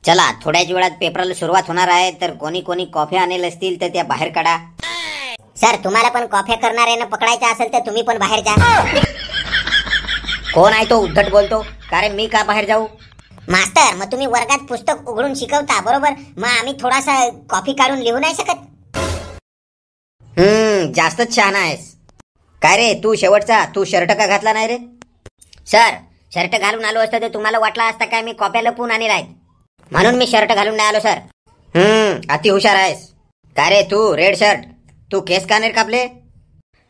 चला थोड्याच वेळात पेपरला सुरुवात होणार आहे, तर कोणी कोणी कॉफी आणले असतील तर त्या बाहेर काढा. सर तुम्हाला पण कॉफी करणाऱ्यानं पकडायचं असेल तर तुम्ही पण बाहेर जा. कोण आहे तो उद्धट बोलतो? कारण मी का बाहेर जाऊ? मास्तर मग तुम्ही वर्गात पुस्तक उघडून शिकवता बरोबर, मग आम्ही थोडासा कॉफी काढून लिहू नाही शकत? जास्तच शहाणा आहेस. काय रे तू शेवटचा, तू शर्ट का घातला नाही रे? सर शर्ट घालून आलो असतं तर तुम्हाला वाटलं असतं काय मी कॉप्या लपवून आणले आहेत, म्हणून मी शर्ट घालून नाही आलो सर. अति हुशार आहेस. काय रे तू रेड शर्ट, तू केस का नाही कापले?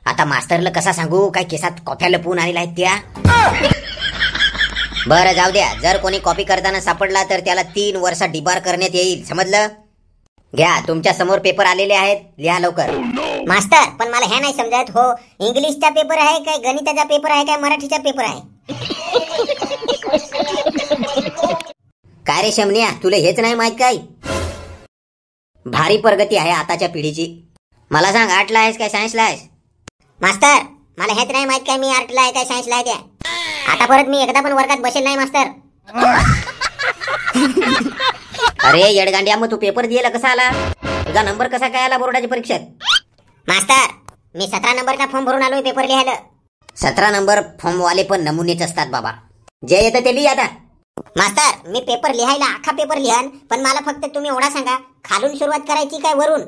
आता मास्तरला कसा सांगू काय केसात कॉप्या लपवून आणल्या आहेत त्या? बरं जाऊ द्या, जर कोणी कॉपी करताना सापडला तर त्याला 3 वर्ष डिबार करण्यात येईल, समजलं? घ्या तुमच्या समोर पेपर आलेले आहेत, लिहा लवकर. मास्तर पण मला हे नाही समजत हो, इंग्लिशचा पेपर आहे काय गणिताचा पेपर आहे काय मराठीचा पेपर आहे? काय रे शमनिया, तुला हेच नाही माहित काय? भारी प्रगती आहे आताच्या पिढीची. मला सांग, आर्टला आहेस काय सायन्सला आहेस? मास्तर मला हेच नाही माहित काय मी आर्टला आहे काय सायन्सला आहे त्या. आता परत मी एकदा पण वर्गात बसेल नाही मास्तर. अरे येडगांड्या, मग तू पेपर दिला कसा आला? तुझा नंबर कसा काय आला बोर्डाच्या परीक्षेत? मास्तर मी 17 नंबरचा फॉर्म भरून आलोय पेपर लिहायला. 17 नंबर फॉर्म वाले पण नमुनेच असतात बाबा, जे येतं ते लिही आता. मास्तर मी पेपर लिहायला अख्खा पेपर लिहान, पण मला फक्त तुम्ही एवढा सांगा खालून सुरुवात करायची काय वरून?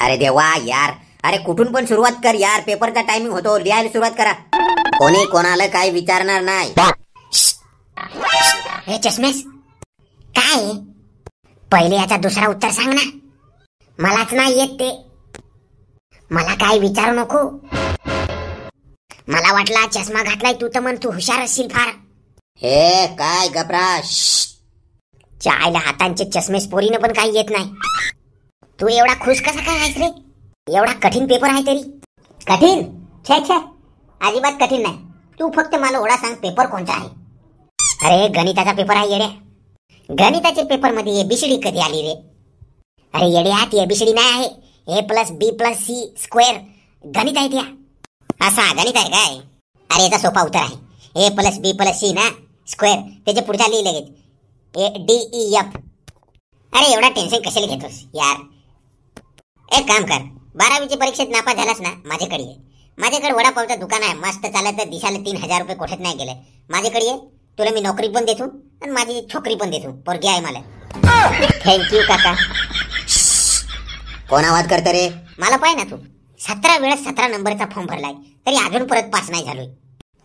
अरे देवा यार, अरे कुठून पण सुरुवात कर यार, पेपरचा टायमिंग होतो, लिहायला सुरुवात करा. कोणी कोणाला काही विचारणार नाही. हे चष्मेस काय पहिले याचा दुसरा उत्तर सांग ना. मलाच नाही येत ते, मला काय विचारू नको. मला वाटला चष्मा घातलाय तू तर म्हण तू हुशार असशील फार. हे काय गबरा, चायला हातांचे चष्मेस पोरीनं पण काही येत नाही. तू एवढा खुश कसा काय आहेस रे? एवढा कठीण पेपर आहे तरी. कठीण? छे छे अजिबात कठीण नाही. तू फक्त मला एवढा सांग पेपर कोणता आहे? अरे गणिताचा पेपर आहे येड्या. गणिताच्या पेपर मध्ये एबीसीडी कधी आली रे? अरे येड्या ती एबीसीडी नाही आहे, A+B+C² गणित आहे त्या. असा गणित आहे काय? अरे याचा सोपा उत्तर आहे A+B+C ना स्क्वेअर, त्याच्या पुढचा लिहि लगेच ADEF. अरे एवढा टेन्शन कशाला घेतोस यार? एक काम कर, 12वीच्या परीक्षेत नापास झालास ना, माझ्याकडे ये. माझ्याकडे वडापावचं दुकान आहे, मस्त चालत, दिसाला 3000 रुपये कोठेत नाही गेले. माझ्याकडे ये, तुला मी नोकरी पण देतो आणि माझी छोकरी पण देतो, पोरगी आहे मला. थँक्यू काका. कोण आवाज करत रे? मला पाय ना तू 17 वेळेस 17 नंबरचा फॉर्म भरलाय तरी अजून परत पास नाही झालोय.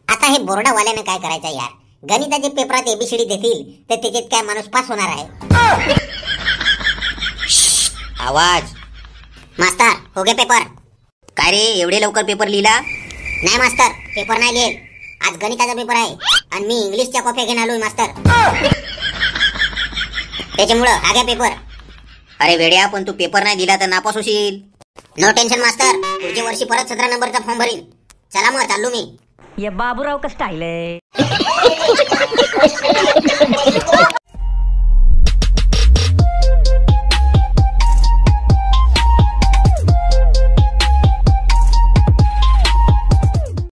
आता हे बोर्डावाल्यानं काय करायचं यार? गणिताच्या पेपरात एबीसीडी देतील तर त्याच्यात काय माणूस पास होणार आहे? आवाज. मास्तर हो गया पेपर. काय रे एवढे लवकर पेपर लिहिला? नाही मास्तर पेपर नाही लिहिल, आज गणिताचा पेपर आहे आणि मी इंग्लिशच्या कॉप्या घेऊन आलोय मास्तर, त्याच्यामुळं हा घ्या पेपर. अरे वेड्या, पण तू पेपर नाही दिला तर नापास होशील. नो टेन्शन मास्तर, पुढच्या वर्षी परत 17 नंबरचा फॉर्म भरीन. चला मग चाललो मी. ये बाबूराव का स्टाईल आहे.